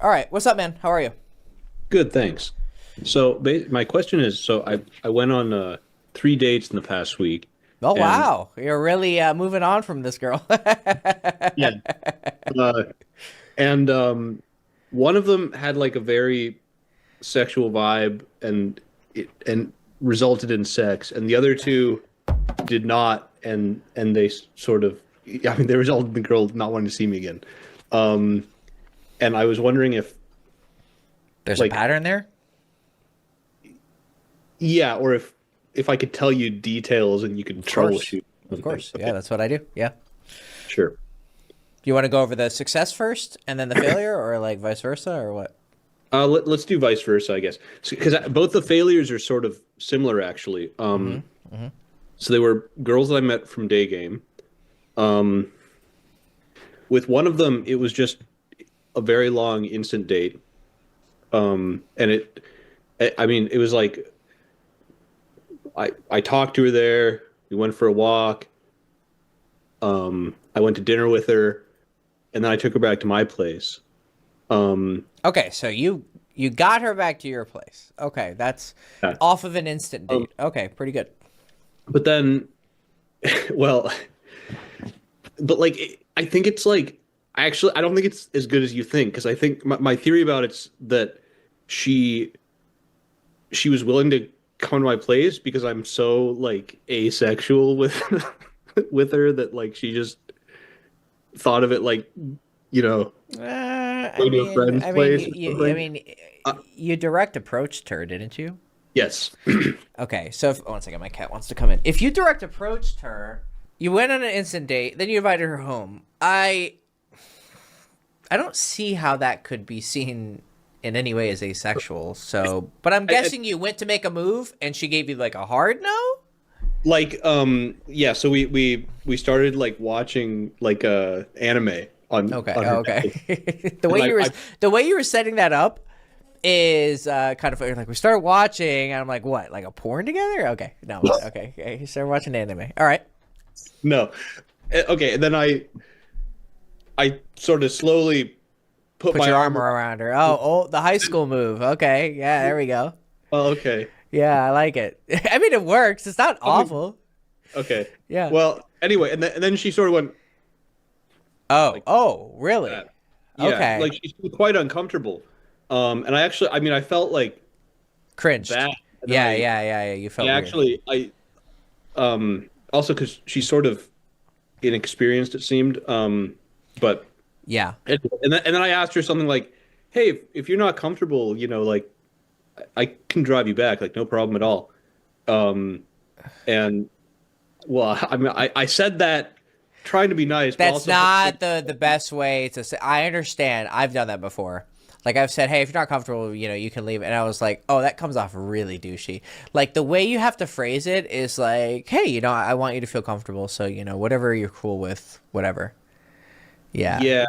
All right, what's up, man? How are you? Good, thanks. So my question is, I went on 3 dates in the past week, Oh, and wow. You're really moving on from this girl. yeah, uh, and one of them had like a very sexual vibe, and resulted in sex, and the other two did not, and they sort of, I mean, they resulted in the girl not wanting to see me again. Um, and I was wondering if, There's a like, pattern there? yeah, or if I could tell you details and you could Of course. troubleshoot Of something. course. Yeah, Okay, that's what I do. Yeah. sure. Do you want to go over the success first and then the failure, or like vice versa, or what? Let's do vice versa, I guess, because both the failures are sort of similar, actually. Mm-hmm. Mm-hmm. So they were girls that I met from day game. Um, with one of them, it was just a very long instant date. And I mean, it was like I talked to her there. We went for a walk. I went to dinner with her, and then I took her back to my place. Um, Okay, so you got her back to your place. Okay, that's yeah. off of an instant Um, date. Okay, pretty good. but then, well, but like I think it's like I don't think it's as good as you think, because I think my theory about it's that she she was willing to come to my place because I'm so like asexual with with her, that like she just thought of it like, you know I going to a mean, friend's I mean, place or I something. mean, uh, you direct approached her, didn't you? yes. Okay, so one second, my cat wants to come in. If you direct approached her, you went on an instant date, then you invited her home. I don't see how that could be seen in any way as asexual. So, but I'm I, guessing you went to make a move and she gave you like a hard no. like yeah, so we started like watching like anime Okay, on oh, her Netflix. okay. the And way you were the way you were setting that up is kind of like we started watching, and I'm like, what, like a porn together? Okay, no, okay, okay. You started watching anime. All right. no. Okay, and then I sort of slowly put Put my your arm arm around. around her. Oh, the high school move. Okay, yeah, there we go. Oh, okay. Yeah, I like it. I mean, it works. It's not I mean, awful. okay. Yeah. Well, anyway, and then she sort of went Oh, like oh, really? that. Yeah, Okay. like she seemed quite uncomfortable. And I actually, I mean, I felt like Cringed. bad. And then Yeah, yeah, yeah, yeah. You I felt weird. actually, also because she's sort of inexperienced, it seemed. But Yeah. and then I asked her something like, "Hey, if you're not comfortable, like I can drive you back, like no problem at all." Um, and well, I mean, I said that trying to be nice, but That's also hoping. not the best way to say. I understand. I've done that before. Like I've said, hey, if you're not comfortable, you can leave. And I was like, oh, that comes off really douchey. Like the way you have to phrase it is like, hey, I want you to feel comfortable. So whatever you're cool with, whatever. Yeah. Yeah,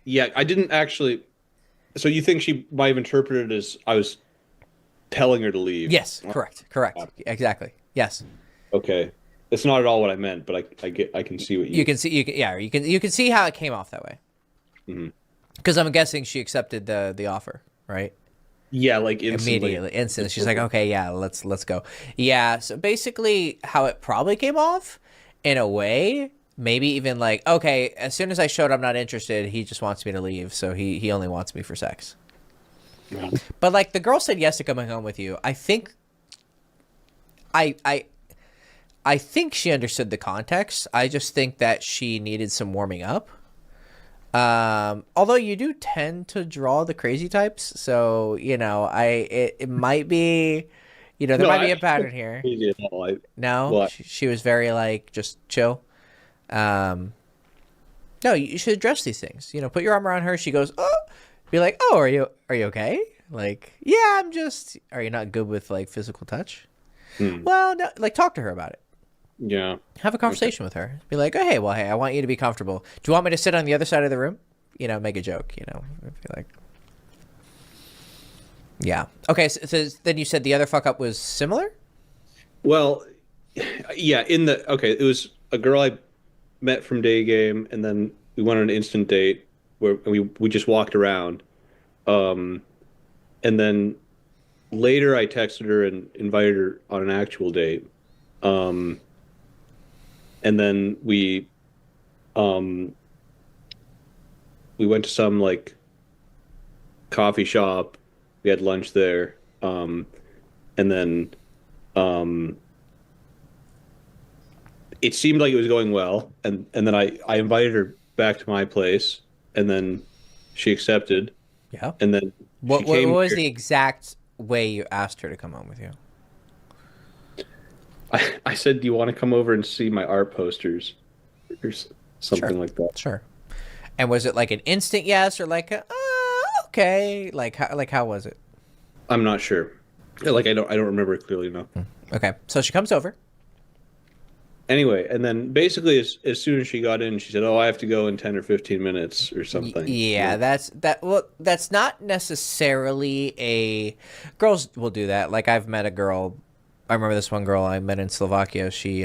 yeah. I didn't actually. So you think she might have interpreted it as I was telling her to leave? Yes. Correct. Correct. Exactly. Yes. Okay, it's not at all what I meant, but I can see what You you. can see. Yeah. You can see how it came off that way. Mhm. Because I'm guessing she accepted the offer, right? Yeah, like instantly. Immediately, instantly. She's like, okay, yeah, let's go. Yeah. So basically, how it probably came off, in a way, maybe even like, okay, as soon as I showed I'm not interested, he just wants me to leave, so he only wants me for sex. Yeah. But like the girl said yes to coming home with you. I think I I I think she understood the context. I just think that she needed some warming up. Although you do tend to draw the crazy types, so it might be, there No, might I be a don't pattern here. crazy at all. No, Well, she was very like just chill. Um, no, you should address these things. Put your arm around her. She goes, oh, be like, oh, are you okay? Like, yeah, I'm just. Are you not good with like physical touch? hmm, Well, no, like talk to her about it. yeah. Have a Okay. conversation with her. Be like, oh, hey, well, hey, I want you to be comfortable. Do you want me to sit on the other side of the room? Make a joke. Be like, yeah. Okay, so then you said the other fuck up was similar. Well, yeah. Okay, it was a girl I met from day game, and then we went on an instant date where we just walked around. Um, and then later I texted her and invited her on an actual date. Um, and then um, we went to some like coffee shop. We had lunch there. And then um, it seemed like it was going well. And then I invited her back to my place, and then she accepted. Yeah. And then she What came was here. the exact way you asked her to come home with you? I said, "Do you want to come over and see my art posters?" Or Sure. something like that. Sure. And was it like an instant yes or like a okay? Like how was it? I'm not sure. Like I don't remember it clearly enough. Okay. So she comes over. Anyway, and then basically as soon as she got in, she said, "Oh, I have to go in 10 or 15 minutes or something." Yeah, that's not necessarily a girls will do that. Like I've met a girl. I remember this one girl I met in Slovakia. She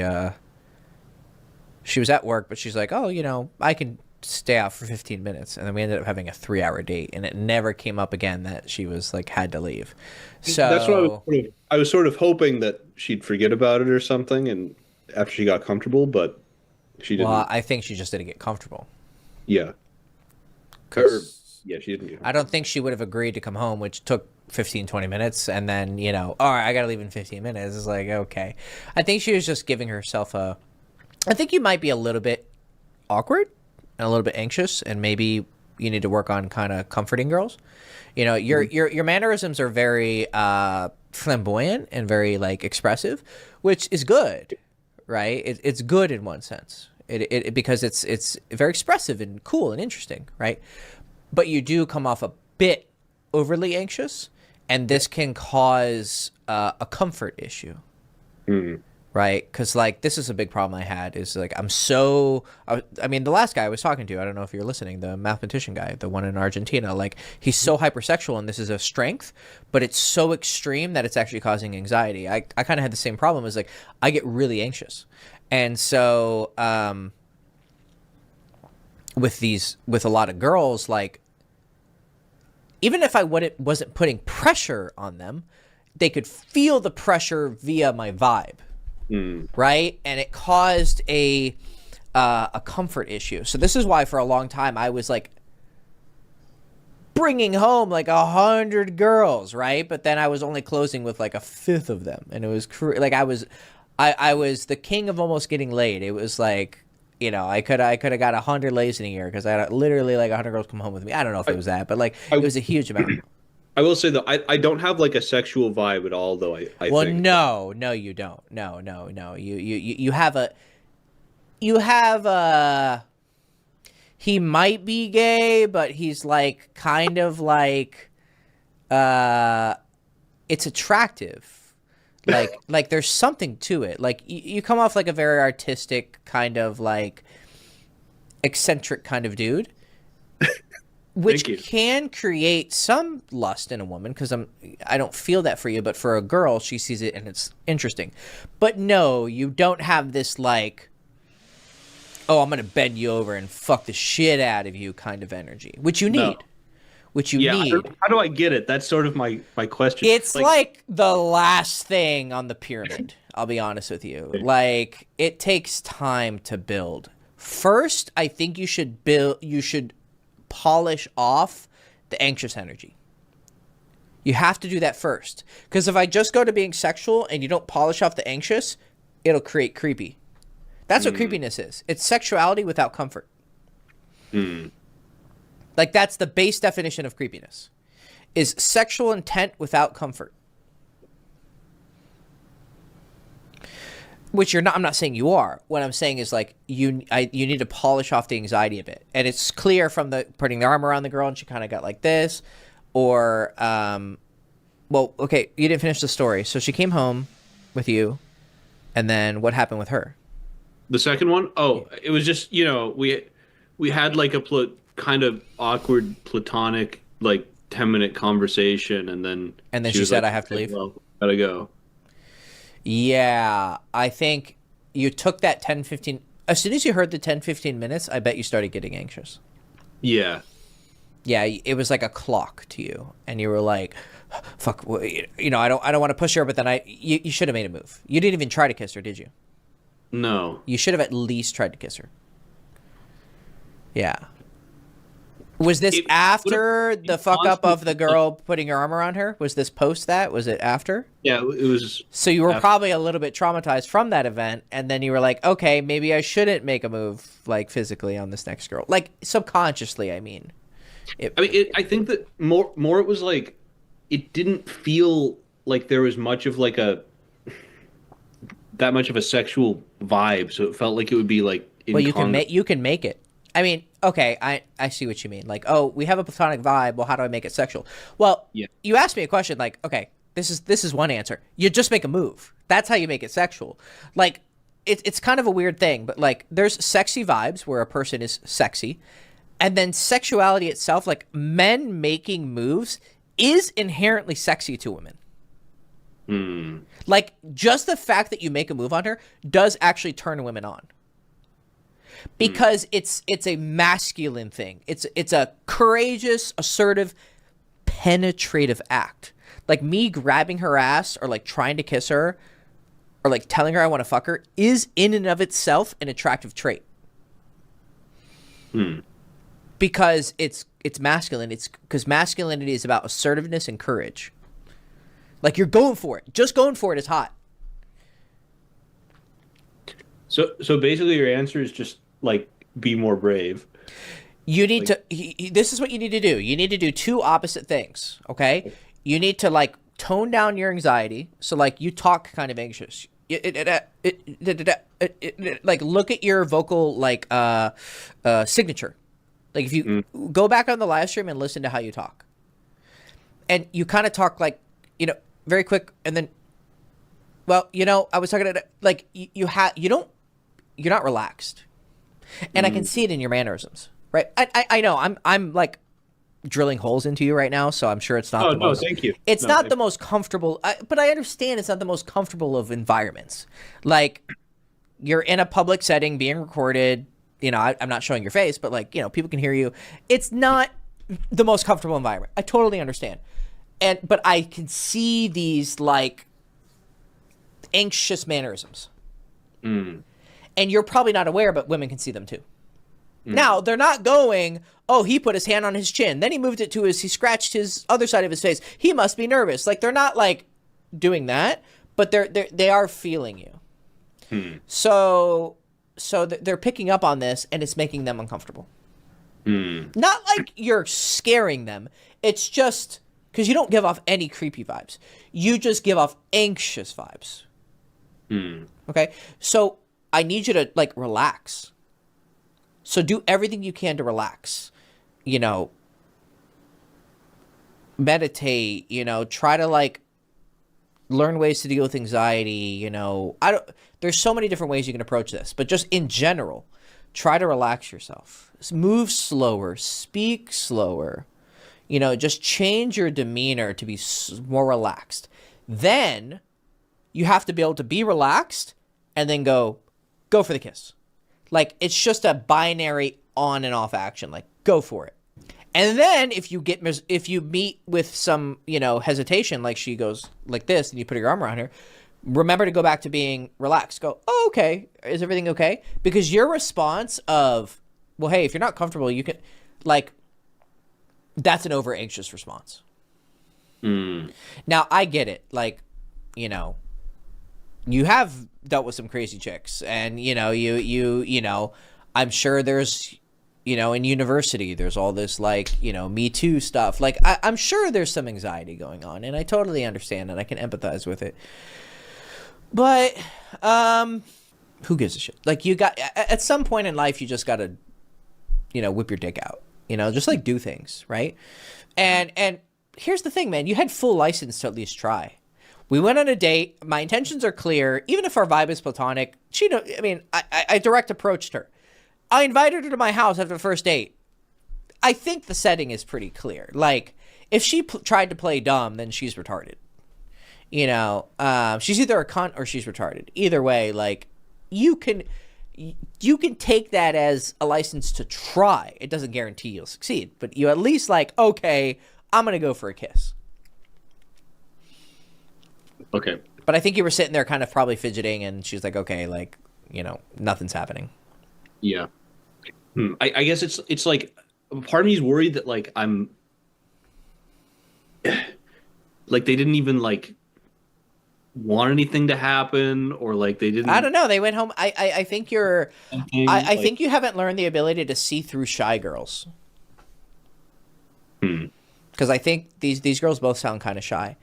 was at work, but she's like, "Oh, I can stay out for 15 minutes." And then we ended up having a 3-hour date, and it never came up again that she was like had to leave. That's what So, I was sort of hoping that she'd forget about it or something, and after she got comfortable, but she well, didn't. I think she just didn't get comfortable. Yeah. Or, 'Cause yeah, she didn't get I don't comfortable. think she would have agreed to come home, which took 15, 20 minutes. And then, all right, I got to leave in 15 minutes. It's like, okay. I think she was just giving herself I think you might be a little bit awkward and a little bit anxious, and maybe you need to work on kind of comforting girls. Your mannerisms are very flamboyant and very like expressive, which is good, right? It's good in one sense. Because it's very expressive and cool and interesting, right? But you do come off a bit overly anxious, and this can cause a comfort issue, Mm. right? Because like this is a big problem I had is like I mean the last guy I was talking to, I don't know if you're listening, the mathematician guy, the one in Argentina, like he's so hypersexual and this is a strength, but it's so extreme that it's actually causing anxiety. I kind of had the same problem as like I get really anxious, and so with a lot of girls, like even if I wasn't putting pressure on them, they could feel the pressure via my vibe, Mm. right? And it caused a comfort issue. So this is why for a long time I was like bringing home like 100 girls, right? But then I was only closing with like a fifth of them, and it was like I was the king of almost getting laid. It was like I could have got 100 lays in a year because I had literally like 100 girls come home with me. I don't know if it was that, but like I, it was a huge amount. I will say though, I don't have like a sexual vibe at all though, I Well, think. no, you don't. No. You have a. He might be gay, but he's like kind of like, it's attractive. Like there's something to it. Like you come off like a very artistic kind of like eccentric kind of dude, Thank which you. can create some lust in a woman because I don't feel that for you, but for a girl she sees it and it's interesting. But no, you don't have this like, oh, I'm gonna bend you over and fuck the shit out of you kind of energy, which you No. need, which you Yeah, need. how do I get it? That's sort of my question. It's like the last thing on the pyramid. I'll be honest with you. Like it takes time to build. First, I think you should polish off the anxious energy. You have to do that first. Because if I just go to being sexual and you don't polish off the anxious, it'll create creepy. That's what creepiness is. It's sexuality without comfort. Like that's the base definition of creepiness. Is sexual intent without comfort. Which you're not. I'm not saying you are. What I'm saying is like you need to polish off the anxiety a bit, and it's clear from the putting the arm around the girl and she kind of got like this, or well, okay, you didn't finish the story. So she came home with you, and then what happened with her? The second one? Oh, it was just, we had like a kind of awkward platonic like 10-minute conversation, and then And then she she was said, like, "I have to "Okay, leave." well, gotta go." Yeah, I think you took that 10, 15. As soon as you heard the 10, 15 minutes, I bet you started getting anxious. Yeah. Yeah, it was like a clock to you, and you were like, "Fuck, I don't want to push her," but then you should have made a move. You didn't even try to kiss her, did you? No. You should have at least tried to kiss her. Yeah. Was this after the fuck up of the girl putting her arm around her? Was this post that? Was it after? Yeah, it was. So you were probably a little bit traumatized from that event, and then you were like, okay, maybe I shouldn't make a move, like, physically on this next girl. Like, subconsciously, I mean. I think that more it was like, it didn't feel like there was much of like that much of a sexual vibe, so it felt like it would be like Well, you can make it. I mean, okay, I see what you mean. Like, oh, we have a platonic vibe. Well, how do I make it sexual? Well, Yeah. you asked me a question like, okay, this is one answer. You just make a move. That's how you make it sexual. Like, it's kind of a weird thing, but like, there's sexy vibes where a person is sexy, and then sexuality itself, like men making moves, is inherently sexy to women. Like, just the fact that you make a move on her does actually turn women on. Because it's a masculine thing. It's a courageous, assertive, penetrative act. Like, me grabbing her ass or like trying to kiss her or like telling her I want to fuck her is in and of itself an attractive trait. Because it's masculine. It's because masculinity is about assertiveness and courage. Like, you're going for it. Just going for it is hot. So basically, your answer is just like, be more brave. You need to. This is what you need to do. You need to do two opposite things. Okay. You need to like tone down your anxiety. So like, you talk kind of anxious. Like, look at your vocal like signature. Like, if you go back on the live stream and listen to how you talk, and you kind of talk like, very quick, and then, well, I was talking to, like, you're not relaxed, and I can see it in your mannerisms, right? I know I'm like drilling holes into you right now, so I'm sure it's not. Oh, no, thank you. It's not the most comfortable, but I understand it's not the most comfortable of environments. Like, you're in a public setting being recorded. I'm not showing your face, but like, people can hear you. It's not the most comfortable environment. I totally understand. But I can see these like anxious mannerisms. And you're probably not aware, but women can see them too. Now, they're not going, oh, he put his hand on his chin, then he scratched his other side of his face, he must be nervous. Like, they're not like doing that, but they are feeling you. So they're picking up on this, and it's making them uncomfortable. Not like you're scaring them. It's just because you don't give off any creepy vibes. You just give off anxious vibes. Okay? So I need you to, like, relax. So do everything you can to relax. Meditate, try to, like, learn ways to deal with anxiety, there's so many different ways you can approach this, but just in general, try to relax yourself. Move slower, speak slower, just change your demeanor to be more relaxed. Then you have to be able to be relaxed and then go for the kiss. Like, it's just a binary on and off action. Like, go for it. And then if you meet with some, hesitation, like she goes like this and you put your arm around her, remember to go back to being relaxed. Go, oh, okay. Is everything okay? Because your response of, well, hey, if you're not comfortable, you can, like, that's an over anxious response. Now, I get it. Like, you have dealt with some crazy chicks, and, I'm sure there's, in university, there's all this, like, Me Too stuff. Like, I'm sure there's some anxiety going on, and I totally understand, and I can empathize with it. But, who gives a shit? Like, at some point in life, you just gotta, whip your dick out, just, like, do things, right? And here's the thing, man. You had full license to at least try. We went on a date. My intentions are clear. Even if our vibe is platonic, I direct approached her. I invited her to my house after the first date. I think the setting is pretty clear. Like, if she tried to play dumb, then she's retarded. She's either a cunt or she's retarded. Either way, like, you can you can take that as a license to try. It doesn't guarantee you'll succeed, but you at least like, okay, I'm going to go for a kiss. Okay. But I think you were sitting there kind of probably fidgeting, and she's like, okay, like, nothing's happening. Yeah. I guess it's like part of me is worried that like I'm like they didn't even like want anything to happen, or like they didn't. I don't know. They went home. I think you're. I Like, think you haven't learned the ability to see through shy girls. Because I think these girls both sound kind of shy.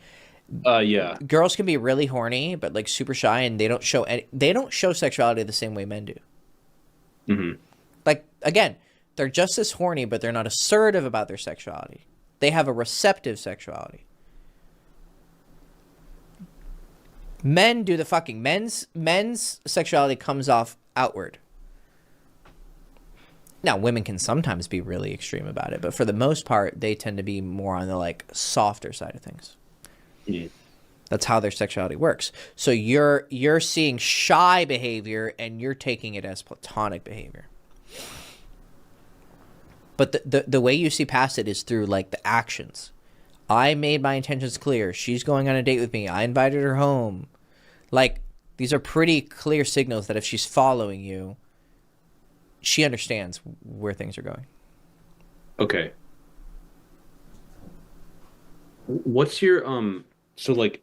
Yeah. Girls can be really horny, but like super shy, and they don't show sexuality the same way men do. Like, again, they're just as horny, but they're not assertive about their sexuality. They have a receptive sexuality. Men do the fucking. Men's sexuality comes off outward. Now, women can sometimes be really extreme about it, but for the most part, they tend to be more on the like softer side of things. Yeah. That's how their sexuality works. So you're seeing shy behavior, and you're taking it as platonic behavior. But the way you see past it is through like the actions. I made my intentions clear. She's going on a date with me. I invited her home. Like, these are pretty clear signals that if she's following you, she understands where things are going. Okay. What's your so like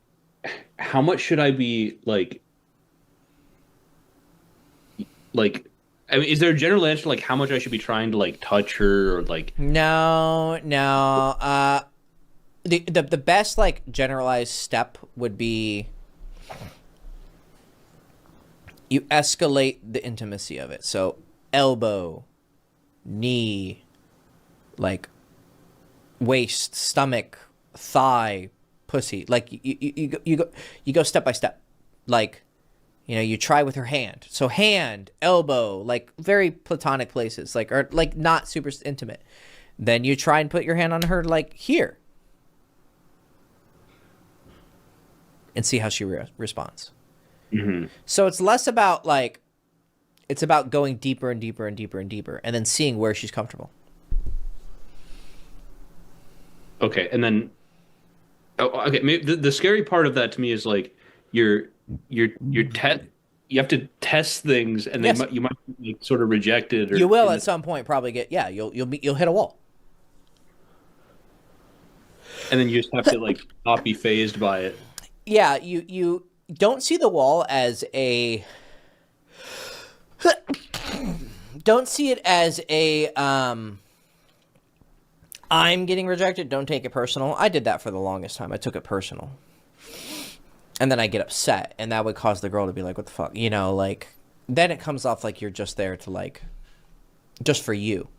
how much should I be I mean, is there a general answer like how much I should be trying to like touch her or like No. The best like generalized step would be you escalate the intimacy of it. So elbow, knee, like waist, stomach, thigh, pussy. Like you go step by step. Like, you try with her hand. So hand, elbow, like very platonic places, like, or like not super intimate. Then you try and put your hand on her like here. And see how she responds. So it's less about like, it's about going deeper and deeper and deeper and deeper, and then seeing where she's comfortable. okay, and then okay, maybe the scary part of that to me is like you're you have to test things, and Yes. you might like, sort of reject it, or You will at some point probably get, you'll hit a wall. and then you just have to like not be phased by it. Yeah, you don't see the wall as a don't see it as a I'm getting rejected, don't take it personal. I did that for the longest time. I took it personal. And then I get upset, and that would cause the girl to be like, what the fuck? Like, then it comes off like you're just there to like, just for you.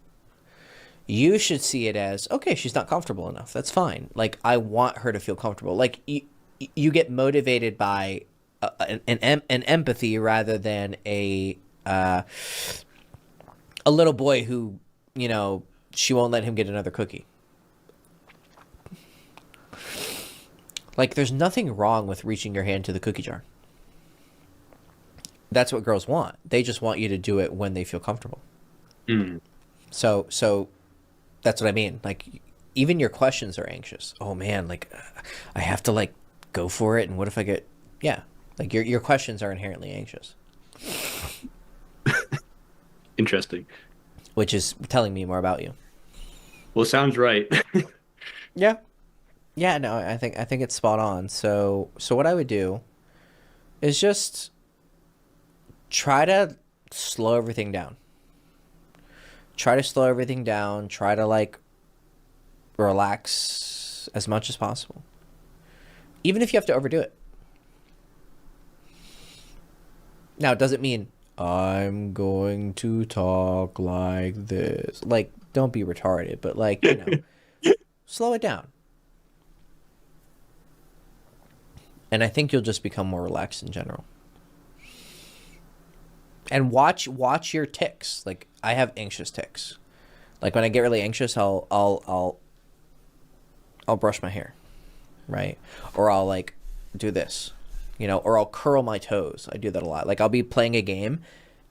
You should see it as, okay, she's not comfortable enough. That's fine. Like, I want her to feel comfortable. Like, you get motivated by an empathy rather than a little boy who, she won't let him get another cookie. Like, there's nothing wrong with reaching your hand to the cookie jar. That's what girls want. They just want you to do it when they feel comfortable. So that's what I mean. Like, even your questions are anxious. Oh man, like, I have to like go for it, and what if I get? Yeah, like your questions are inherently anxious. Interesting. Which is telling me more about you. Well, it sounds right. Yeah. Yeah, no, I think it's spot on. So what I would do is just try to slow everything down. Try to like relax as much as possible. Even if you have to overdo it. Now, it doesn't mean I'm going to talk like this. Like, don't be retarded, but like, slow it down. And I think you'll just become more relaxed in general. And watch your tics. Like, I have anxious tics. Like, when I get really anxious, I'll brush my hair, right? Or I'll like do this, or I'll curl my toes. I do that a lot. Like, I'll be playing a game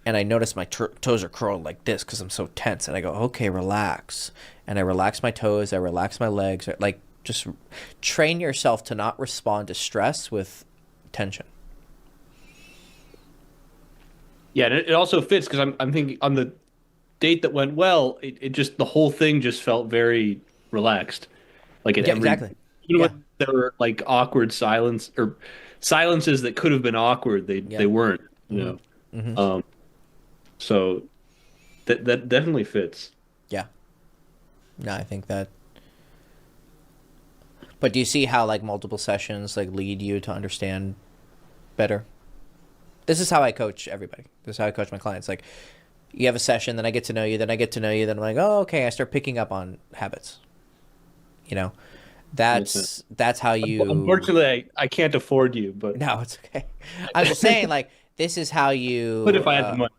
and I notice my toes are curled like this because I'm so tense. And I go, okay, relax. And I relax my toes. I relax my legs. Like, just train yourself to not respond to stress with tension. Yeah, and it also fits because I'm thinking on the date that went well, it just the whole thing just felt very relaxed. Like at Yeah, every, exactly. even Yeah. when there were like awkward silence or silences that could have been awkward, they Yeah. weren't, Mm-hmm. Mm-hmm. So that definitely fits. Yeah. No, I think that. But do you see how like multiple sessions like lead you to understand better? This is how I coach everybody. This is how I coach my clients. Like, you have a session, then I get to know you, then I get to know you, then I'm like, oh, okay, I start picking up on habits. You know, that's how you. Unfortunately, I can't afford you, but No, it's okay. I'm just saying, like, this is how but you. if I had the money,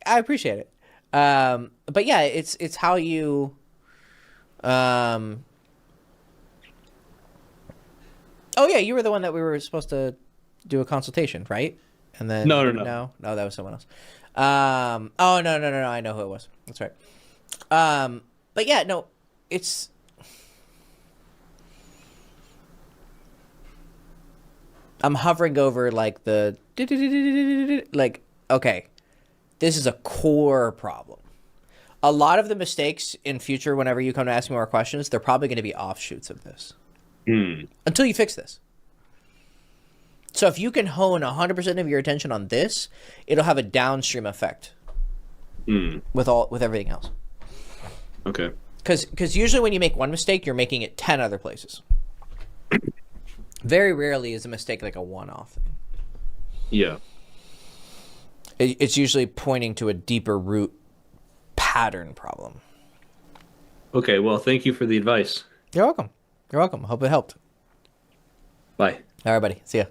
I appreciate it. But yeah, it's how you. Um. Oh yeah, you were the one that we were supposed to do a consultation, right? And then no, that was someone else. Oh no, I know who it was. That's right. But yeah, no, it's. I'm hovering over like the like. Okay, this is a core problem. A lot of the mistakes in future, whenever you come to ask me more questions, they're probably going to be offshoots of this. Until you fix this. So if you can hone 100% of your attention on this, it'll have a downstream effect with everything else. Okay. Because usually when you make one mistake, you're making it 10 other places. Very rarely is a mistake like a one-off. Yeah. It's usually pointing to a deeper root pattern problem. Okay, well, thank you for the advice. You're welcome. You're welcome. Hope it helped. Bye. All right, buddy. See ya.